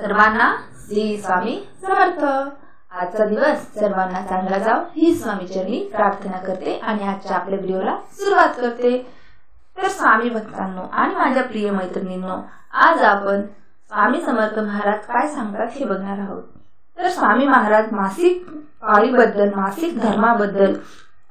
सर्वांना श्री स्वामी समर्थ। आजचा दिवस सर्वांना चांगला जाव ही स्वामी चरणी प्रार्थना करते आणि आजच्या आपल्या व्हिडिओला सुरुवात करते। तर स्वामी भक्तांनो आणि माझ्या प्रिय मैत्रिणींनो, आज आपण स्वामी समर्थ महाराज काय सांगतात हे बघणार आहोत। तर स्वामी महाराज मासिक पाळीबद्दल, मासिक धर्माबद्दल,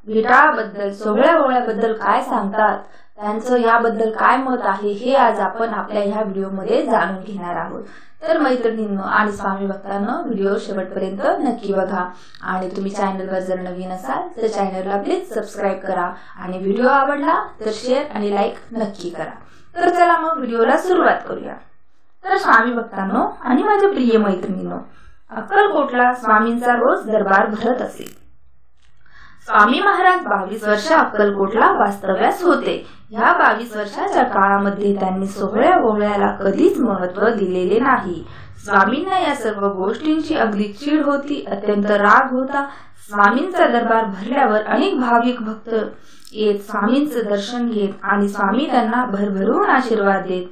विटाळाबद्दल, सोहळ्याबद्दल काय सांगतात, त्यांचं याबद्दल काय मत आहे हे आज आपण आपल्या ह्या व्हिडिओमध्ये जाणून घेणार आहोत। तर मैत्रिणींनो आणि स्वामी भक्तांनो, व्हिडिओ शेवटपर्यंत नक्की बघा आणि तुम्ही चॅनलवर जर नवीन असाल तर चॅनलला प्लीज सबस्क्राइब करा आणि व्हिडिओ आवडला तर शेअर आणि लाईक नक्की करा। तर चला मग व्हिडिओला सुरुवात करूया। तर स्वामी भक्तांनो आणि माझ्या प्रिय मैत्रिणींनो, अक्कलकोटला स्वामींचा रोज दरबार भरत असे। स्वामी महाराज 22 वर्ष अक्कलकोटला वास्तव्यास होते। या 22 वर्षाच्या काळामध्ये त्यांनी सोहळ्याला कधीच महत्त्व दिलेले नाही। स्वामींना या सर्व गोष्टींची अगदी चीड होती, अत्यंत राग होता। स्वामींचा दरबार भरल्यावर अनेक भाविक भक्त येत स्वामींचं दर्शन घेत आणि स्वामी त्यांना भरभरून आशीर्वाद देत।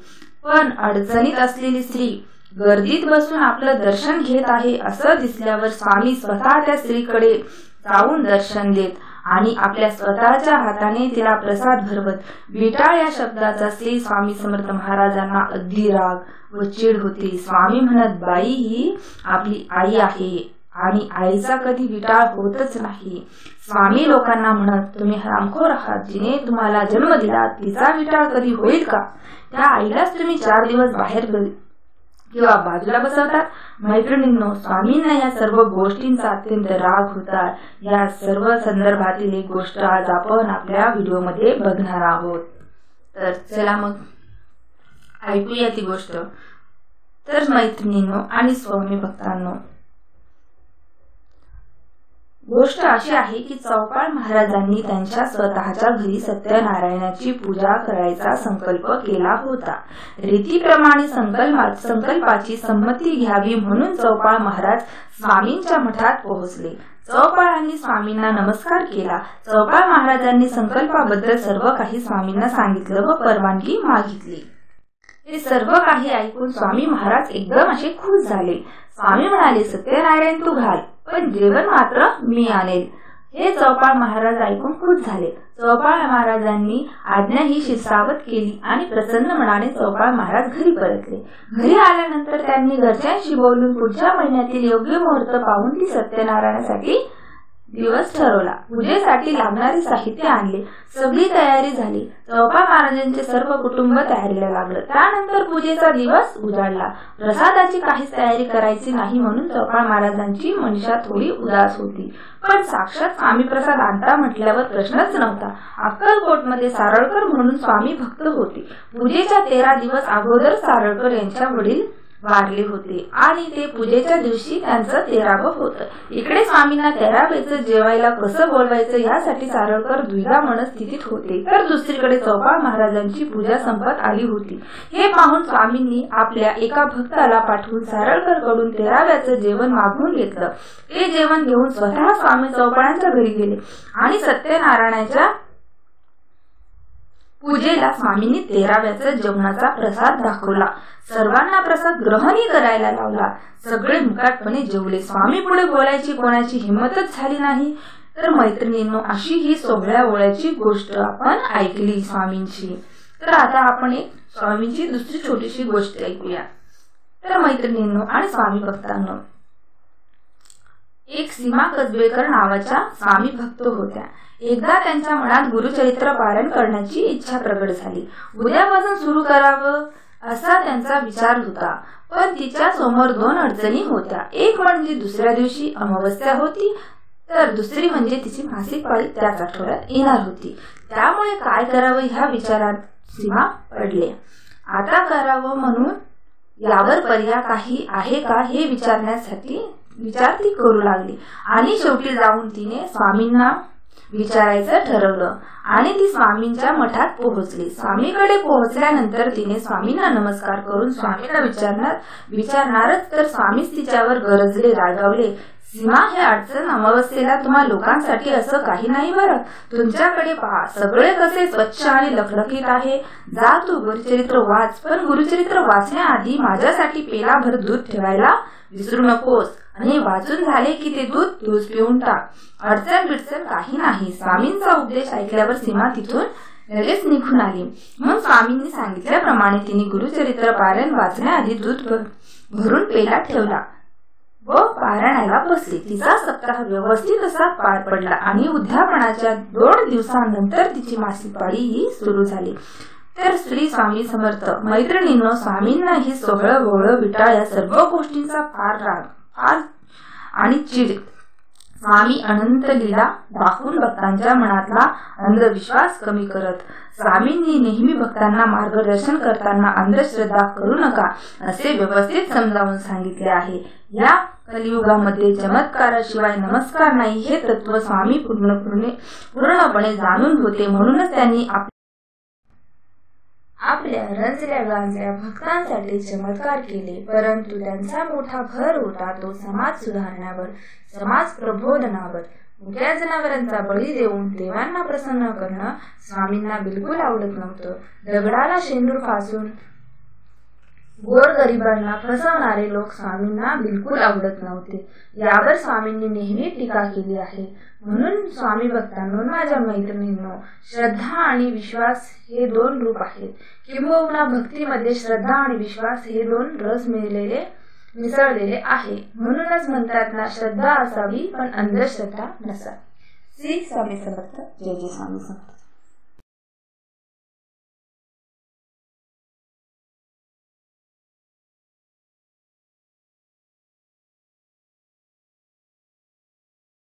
पण अडचणीत असलेली स्त्री गर्दीत बसून आपलं दर्शन घेत आहे असं दिसल्यावर स्वामी स्वतः त्या स्त्रीकडे जाऊन दर्शन देत आणि आपल्या स्वतःच्या हाताने तिला प्रसाद भरवत। विटाळ या शब्दाचा श्री स्वामी समर्थ महाराजांना अगदी राग व चीड होती। स्वामी म्हणत, बाई ही आपली आई आहे आणि आईचा कधी विटाळ होतच नाही। स्वामी लोकांना म्हणत, तुम्ही हरामखोर आहात, जिने तुम्हाला जन्म दिला तिचा विटाळ कधी होईल का? त्या आईलाच तुम्ही 4 दिवस बाहेर किंवा बाजूला बसवतात। मैत्रिणींनो, स्वामींना या सर्व गोष्टींचा अत्यंत राग होता। या सर्व संदर्भातील एक गोष्ट आज आपण आपल्या व्हिडिओमध्ये बघणार आहोत। तर चला मग ऐकूया ती गोष्ट। तर मैत्रिणींनो आणि स्वामी भक्तांनो, गोष्ट अशी आहे की चौपाळ महाराजांनी त्यांच्या स्वतःच्या घरी सत्यनारायणाची पूजा करायचा संकल्प केला होता। रीतीप्रमाणे संकल्पाची संमती घ्यावी म्हणून चौपाळ महाराज स्वामींच्या मठात पोहोचले। चौपाळांनी स्वामींना नमस्कार केला। चौपाळ महाराजांनी संकल्पाबद्दल सर्व काही स्वामींना सांगितलं व परवानगी मागितली। हे सर्व काही ऐकून स्वामी महाराज एकदम असे खुश झाले। स्वामी म्हणाले, सत्यनारायण तू घाल, पण जेवण मात्र मी आणेल। हे चौपाळ महाराज ऐकून खुश झाले। चौपाळ महाराजांनी आज्ञा ही शिरसावत केली आणि प्रसन्न मनाने चौपाळ महाराज घरी परतले। घरी आल्यानंतर त्यांनी घरच्यांशी बोलून पुढच्या महिन्यातील योग्य मुहूर्त पाहून ती सत्यनारायणासाठी दिवस ठरवला। पूजेसाठी लागणारे साहित्य आणले, सगळी तयारी झाली। चौपाळ महाराजांचे सर्व कुटुंब तयारीला लागलं। त्यानंतर पूजेचा दिवस उजाडला। प्रसादाची काहीच तयारी करायची नाही म्हणून चौपाळ महाराजांची मनशा थोडी उदास होती। पण साक्षात स्वामी प्रसाद आणता म्हटल्यावर प्रश्नच नव्हता। अक्कलकोटमध्ये सारळकर म्हणून स्वामी भक्त होते। पूजेच्या 13 दिवस अगोदर सारळकर यांच्या वडील वारले होते आणि ते पूजेच्या दिवशी त्यांचं 13वं होतं। इकडे स्वामींना 13वेचं जेवायला कसं बोलवायचं यासाठी सारळकर द्विधा मनस्थितीत होते, तर दुसरीकडे चौपाळ महाराजांची पूजा संपत आली होती। हे पाहून स्वामींनी आपल्या एका भक्ताला पाठवून सारळकर कडून 13व्याचं जेवण मागवून घेतलं। ते जेवण घेऊन स्वतः स्वामी चौपाळांच्या घरी गेले आणि सत्यनारायणाच्या पूजेला स्वामींनी 13व्याचा जेवणाचा प्रसाद दाखवला। सर्वांना प्रसाद ग्रहणही करायला लावला। सगळे मुकाटपणे जेवले। स्वामी पुढे बोलायची कोणाची हिंमतच झाली नाही। तर मैत्रिणींनो, अशी ही सोहळ्याची गोष्ट आपण ऐकली स्वामींची। तर आता आपण एक स्वामींची दुसरी छोटीशी गोष्ट ऐकूया। तर मैत्रिणींनो आणि स्वामी भक्तांनो, एक सीमा कसबेकर नावाच्या स्वामी भक्त होत्या। एकदा त्यांच्या मनात गुरुचरित्र पारायण करण्याची इच्छा प्रकट झाली। उद्यापासून सुरू करावं असा त्यांचा विचार होता, पण तिच्या समोर 2 अडचणी होत्या। एक म्हणजे दुसऱ्या दिवशी अमावस्या होती, तर दुसरी म्हणजे तिची मासिक पाळी त्याच आठवड्यात येणार होती। त्यामुळे काय करावं ह्या विचारात सीमा पडले। आता करावं म्हणून यावर पर्याय काही आहे का हे विचार ती करू लागली आणि शेवटी जाऊन तिने स्वामींना विचारायचं ठरवलं आणि ती स्वामींच्या मठात पोहोचली। स्वामीकडे पोहोचल्यानंतर तिने स्वामींना नमस्कार करून स्वामींना विचारणारच तर स्वामीच तिच्यावर गरजले, रागावले। सीमा, हे अडचण अमावस्येला तुम्हा लोकांसाठी असं काही नाही बरं. तुमच्याकडे पहा, सगळे कसे स्वच्छ आणि लखलखीत आहे. जा तू गुरुचरित्र वाच, पण गुरुचरित्र वाचण्याआधी माझ्यासाठी पेलाभर दूध ठेवायला विसरू नकोस. आणि वाचून झाले की ते दूध तूच पिऊन टाक. अडचण बिडचण काही नाही. स्वामींचा उपदेश ऐकल्यावर सीमा तिथून लगेच निघून आली. मग स्वामींनी सांगितल्याप्रमाणे तिने गुरुचरित्र पारायण वाचण्याआधी दूध भरून पेला ठेवला व पारायणाला बसली. तिचा सप्ताह व्यवस्थित असा पार पडला आणि उद्यापनाच्या 2 दिवसांनंतर तिची मासिक पाळी ही सुरू झाली. तर श्री स्वामी समर्थ. मैत्रिणींनो, स्वामींना ही सोहळं भोवळं विटाळ या सर्व गोष्टींचा फार राग आणि चिड. स्वामी अनंत लीला दाखवून भक्तांच्या मनातला अंधविश्वास कमी करत. स्वामींनी नेहमी भक्तांना मार्गदर्शन करताना अंधश्रद्धा करू नका असे व्यवस्थित समजावून सांगितले आहे. या कलियुगामध्ये चमत्काराशिवाय नमस्कार नाही हे तत्व स्वामी पूर्णपणे जाणून होते. म्हणूनच त्यांनी आपल्या रंजल्या गांजल्या भक्तांसाठी चमत्कार केले. परंतु त्यांचा मोठा भर होता तो समाज सुधारण्यावर, समाज प्रबोधनावर. मुक्या जनावरांचा बळी देऊन देवांना प्रसन्न करणं स्वामींना बिलकुल आवडत नव्हतं. दगडाला शेंदूर फासून गोरगरिबांना फसवणारे लोक स्वामींना बिलकुल आवडत नव्हते. यावर स्वामींनी नेहमी टीका केली आहे. म्हणून स्वामी भक्तांनो, माझ्या मैत्रिणींनो, श्रद्धा आणि विश्वास हे 2 रूप आहेत. किंबहुना भक्तीमध्ये श्रद्धा आणि विश्वास हे 2 रस मिसळलेले आहे. म्हणूनच म्हणतात ना, श्रद्धा असावी पण अंधश्रद्धा नसावी. श्री स्वामी समर्थ. जय जय स्वामी समर्थ.